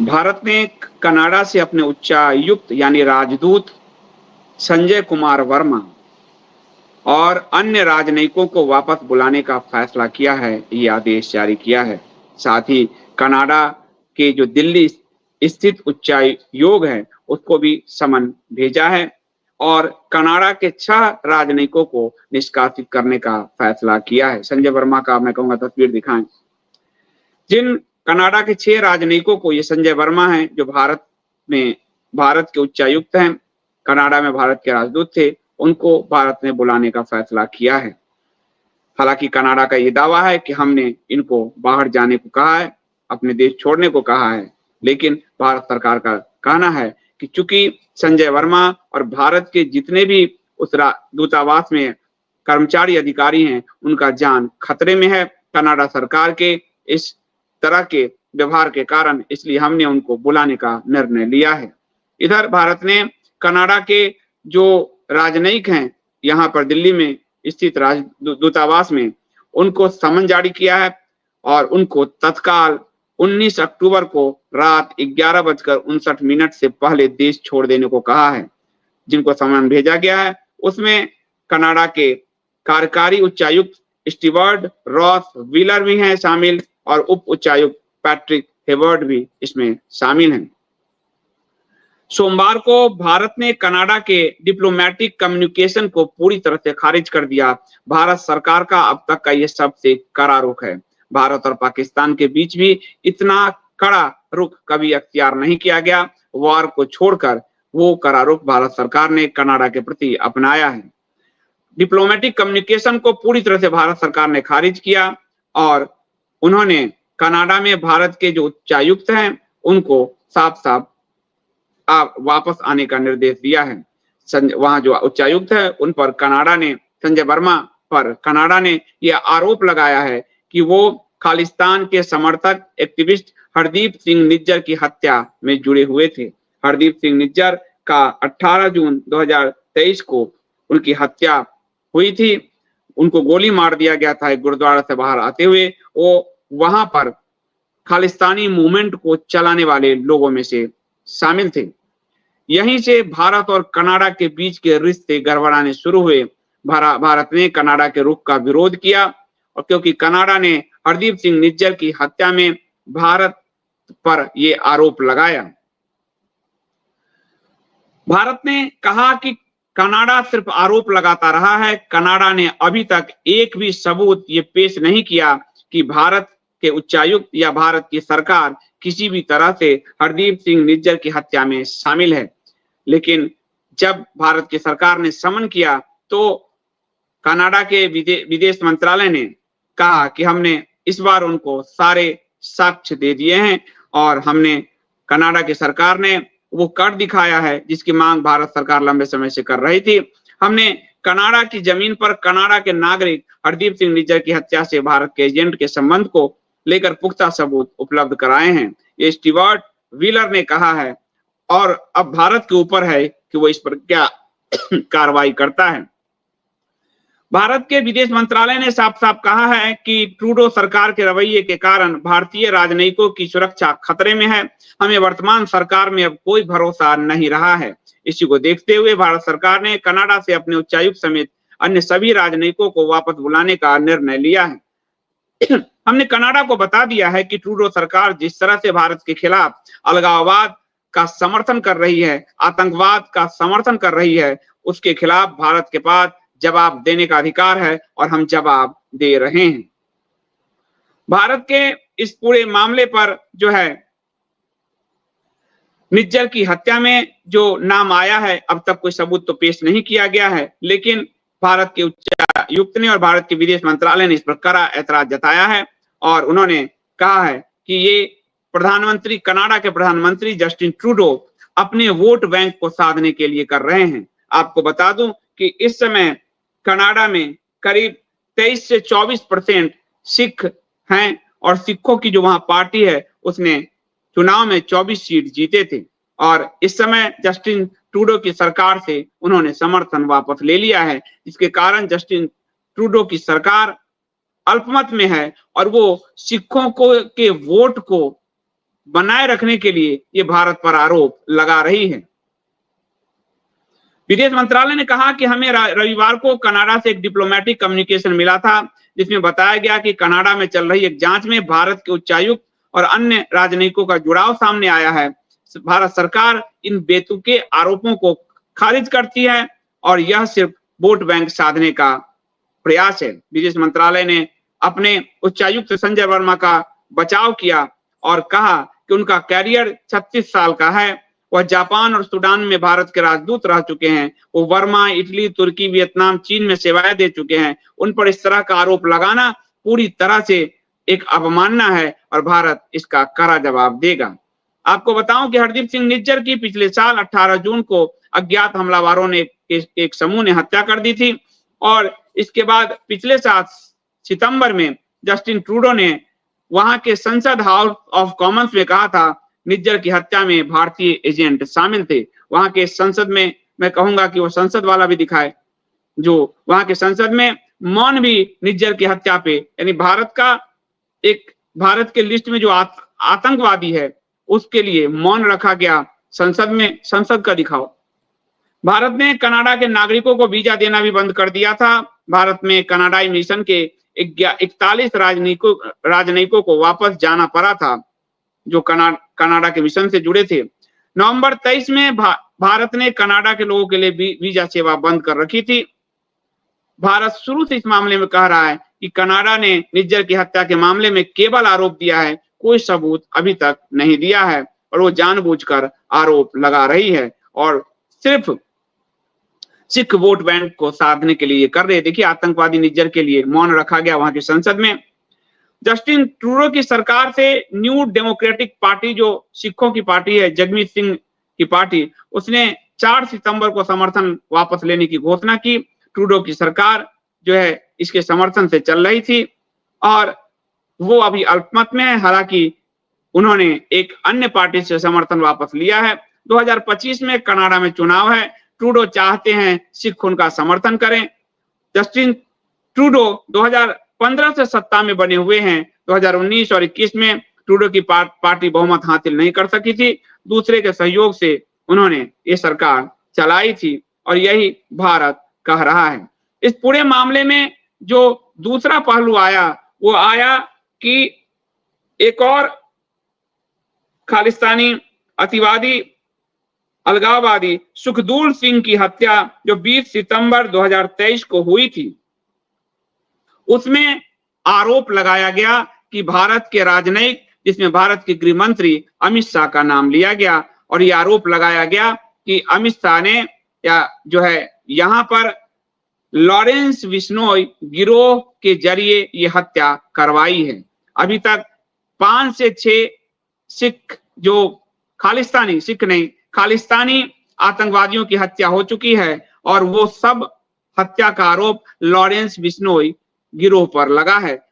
भारत ने कनाडा से अपने उच्चायुक्त यानी राजदूत संजय कुमार वर्मा और अन्य राजनयिकों को वापस बुलाने का फैसला किया है, ये आदेश जारी किया है। साथ ही कनाडा के जो दिल्ली स्थित उच्चायोग है, उसको भी समन भेजा है और कनाडा के 6 राजनयिकों को निष्कासित करने का फैसला किया है। संजय वर्मा का मैं कहूँगा तस्वीर दिखाएं। जिन कनाडा के 6 राजनयिकों को, ये संजय वर्मा हैं जो भारत के उच्चायुक्त हैं, कनाडा में भारत के राजदूत थे, उनको भारत ने बुलाने का फैसला किया है। हालांकि कनाडा का ये दावा है कि हमने इनको बाहर जाने को कहा है, अपने देश छोड़ने को कहा है, लेकिन भारत सरकार का कहना है कि चूंकि संजय वर्मा और भारत के जितने भी उस दूतावास में कर्मचारी अधिकारी हैं, उनका जान खतरे में है कनाडा सरकार के इस तरह के व्यवहार के कारण, इसलिए हमने उनको बुलाने का निर्णय लिया है। इधर भारत ने कनाडा के जो राजनयिक हैं यहाँ पर दिल्ली में स्थित दूतावास में, उनको समन जारी किया है और उनको तत्काल 19 अक्टूबर को रात 11:59 से पहले देश छोड़ देने को कहा है। जिनको समन भेजा गया है उसमें कनाडा के कार्यकारी उच्चायुक्त स्टीवर्ट रॉस व्हीलर भी हैं शामिल और उप उच्चायुक्त पैट्रिक हेवर्ड भी इसमें शामिल हैं। सोमवार को भारत ने कनाडा के डिप्लोमेटिक कम्युनिकेशन को पूरी तरह से खारिज कर दिया। भारत सरकार का अब तक का यह सबसे कड़ा रुख है। भारत और पाकिस्तान के बीच भी इतना कड़ा रुख कभी अख्तियार नहीं किया गया। वार को छोड़कर वो कड़ा रुख भारत सरकार ने कनाडा के प्रति अपनाया है। डिप्लोमेटिक कम्युनिकेशन को पूरी तरह से भारत सरकार ने खारिज किया और उन्होंने कनाडा में भारत के जो उच्चायुक्त हैं उनको साफ साफ वापस आने का निर्देश दिया है। वहां जो उच्चायुक्त है उन पर कनाडा ने, संजय वर्मा पर कनाडा ने यह आरोप लगाया है कि वो खालिस्तान के समर्थक एक्टिविस्ट हरदीप सिंह निज्जर की हत्या में जुड़े हुए थे। हरदीप सिंह निज्जर का 18 जून 2023 को उनकी हत्या हुई थी। उनको गोली मार दिया गया था एक गुरुद्वारा से बाहर आते हुए। वो वहां पर खालिस्तानी मूवमेंट को चलाने वाले लोगों में से शामिल थे। यहीं से भारत और कनाडा के बीच के रिश्ते गड़बड़ाने शुरू हुए। भारत ने कनाडा के रुख का विरोध किया और क्योंकि कनाडा ने हरदीप सिंह निज्जर की हत्या में भारत पर यह आरोप लगाया। भारत ने कहा कि कनाडा सिर्फ आरोप लगाता रहा है। कनाडा ने अभी तक एक भी सबूत ये पेश नहीं किया कि भारत के उच्चायुक्त या भारत की सरकार किसी भी तरह से हरदीप सिंह निज्जर की हत्या में शामिल है। लेकिन जब भारत की सरकार ने समन किया तो कनाडा के विदेश मंत्रालय ने कहा कि हमने इस बार उनको सारे साक्ष्य दे दिए हैं और हमने कनाडा की सरकार ने वो कर दिखाया है जिसकी मांग भारत सरकार लंबे समय से कर रही थी। हमने कनाडा की जमीन पर कनाडा के नागरिक हरदीप सिंह निज्जर की हत्या से भारत के एजेंट के संबंध को लेकर पुख्ता सबूत उपलब्ध कराए हैं, ये स्टीवर्ट व्हीलर ने कहा है और अब भारत के ऊपर है कि वो इस पर क्या कार्रवाई करता है। भारत के विदेश मंत्रालय ने साफ साफ कहा है कि ट्रूडो सरकार के रवैये के कारण भारतीय राजनयिकों की सुरक्षा खतरे में है। हमें वर्तमान सरकार में अब कोई भरोसा नहीं रहा है। इसी को देखते हुए भारत सरकार ने कनाडा से अपने उच्चायुक्त समेत अन्य सभी राजनयिकों को वापस बुलाने का निर्णय लिया है। हमने कनाडा को बता दिया है कि ट्रूडो सरकार जिस तरह से भारत के खिलाफ अलगाववाद का समर्थन कर रही है, आतंकवाद का समर्थन कर रही है, उसके खिलाफ भारत के पास जवाब देने का अधिकार है और हम जवाब दे रहे हैं। भारत के इस पूरे मामले पर जो है निज्जर की हत्या में जो नाम आया है, अब तक कोई सबूत तो पेश नहीं किया गया है, लेकिन भारत के उच्चायुक्त ने और भारत के विदेश मंत्रालय ने इस पर कड़ा ऐतराज जताया है और उन्होंने कहा है कि ये प्रधानमंत्री, कनाडा के प्रधानमंत्री जस्टिन ट्रूडो अपने वोट बैंक को साधने के लिए कर रहे हैं। आपको बता दूं कि इस समय कनाडा में करीब 23 से 24% सिख हैं और सिखों की जो वहां पार्टी है उसने चुनाव में 24 सीट जीते थे और इस समय जस्टिन ट्रूडो की सरकार से उन्होंने समर्थन वापस ले लिया है, जिसके कारण जस्टिन ट्रूडो की सरकार अल्पमत में है और वो सिखों को के वोट को बनाए रखने के लिए ये भारत पर आरोप लगा रही है। विदेश मंत्रालय ने कहा कि हमें रविवार को कनाडा से एक डिप्लोमेटिक कम्युनिकेशन मिला था, जिसमें बताया गया कि कनाडा में चल रही एक जांच में भारत के उच्चायुक्त और अन्य राजनयिकों का जुड़ाव सामने आया है। भारत सरकार इन बेतुके आरोपों को खारिज करती है और यह सिर्फ वोट बैंक साधने का प्रयास है। विदेश मंत्रालय ने अपने उच्चायुक्त संजय वर्मा का बचाव किया और कहा कि उनका कैरियर 36 साल का है। वह जापान और सूडान में भारत के राजदूत रह चुके हैं। वो वर्मा इटली, तुर्की, वियतनाम, चीन में सेवाएं दे चुके हैं। उन पर इस तरह का आरोप लगाना पूरी तरह से एक अवमानना है और भारत इसका कड़ा जवाब देगा। आपको बताऊं कि हरदीप सिंह निज्जर की पिछले साल 18 जून को अज्ञात हमलावरों ने एक समूह ने हत्या कर दी थी और इसके बाद पिछले साल सितंबर में जस्टिन ट्रूडो ने वहां के संसद हाउस ऑफ कॉमन्स में कहा था निज्जर की हत्या में भारतीय एजेंट शामिल थे। वहां के संसद में मैं कहूंगा कि वो संसद वाला भी दिखाए, जो वहां के संसद में मौन भी निज्जर की हत्या पे, यानी भारत के लिस्ट में जो आतंकवादी है उसके लिए मौन रखा गया संसद में। संसद का दिखाओ। भारत ने कनाडा के नागरिकों को वीजा देना भी बंद कर दिया था। भारत में कनाडाई मिशन के 41 राजनयिकों को वापस जाना पड़ा था जो कनाडा के मिशन से जुड़े थे। नवंबर 23 में भारत ने कनाडा के लोगों के लिए वीजा सेवा बंद कर रखी थी। भारत शुरू से इस मामले में कह रहा है कि कनाडा ने निज्जर की हत्या के मामले में केवल आरोप दिया है, कोई सबूत अभी तक नहीं दिया है और वो जानबूझकर आरोप लगा रही है और सिर्फ सिख वोट बैंक को साधने के लिए कर रहे। देखिए, आतंकवादी निज्जर के लिए मौन रखा गया वहां की संसद में। जस्टिन ट्रूडो की सरकार से न्यू डेमोक्रेटिक पार्टी, जो सिखों की पार्टी है, जगमीत सिंह की पार्टी, उसने 4 सितंबर को समर्थन वापस लेने की घोषणा की। ट्रूडो की सरकार जो है इसके समर्थन से चल रही थी और वो अभी अल्पमत में है। हालांकि उन्होंने एक अन्य पार्टी से समर्थन वापस लिया है। 2025 में कनाडा में चुनाव है। ट्रूडो चाहते हैं सिख उनका समर्थन करें। जस्टिन ट्रूडो 2015 से सत्ता में बने हुए हैं। 2019 और 21 में ट्रूडो की पार्टी बहुमत हासिल नहीं कर सकी थी। दूसरे के सहयोग से उन्होंने ये सरकार चलाई थी और यही भारत कह रहा है। इस पूरे मामले में जो दूसरा पहलू आया वो आया कि एक और खालिस्तानी अतिवादी अलगाववादी सुखदूर सिंह की हत्या जो 20 सितंबर 2023 को हुई थी, उसमें आरोप लगाया गया कि भारत के राजनयिक, जिसमें भारत के गृह मंत्री अमित शाह का नाम लिया गया और यह आरोप लगाया गया कि अमित शाह ने या जो है यहाँ पर लॉरेंस बिश्नोई गिरोह के जरिए ये हत्या करवाई है। अभी तक 5 से 6 सिख, जो खालिस्तानी आतंकवादियों की हत्या हो चुकी है और वो सब हत्या का आरोप लॉरेंस बिश्नोई गिरोह पर लगा है।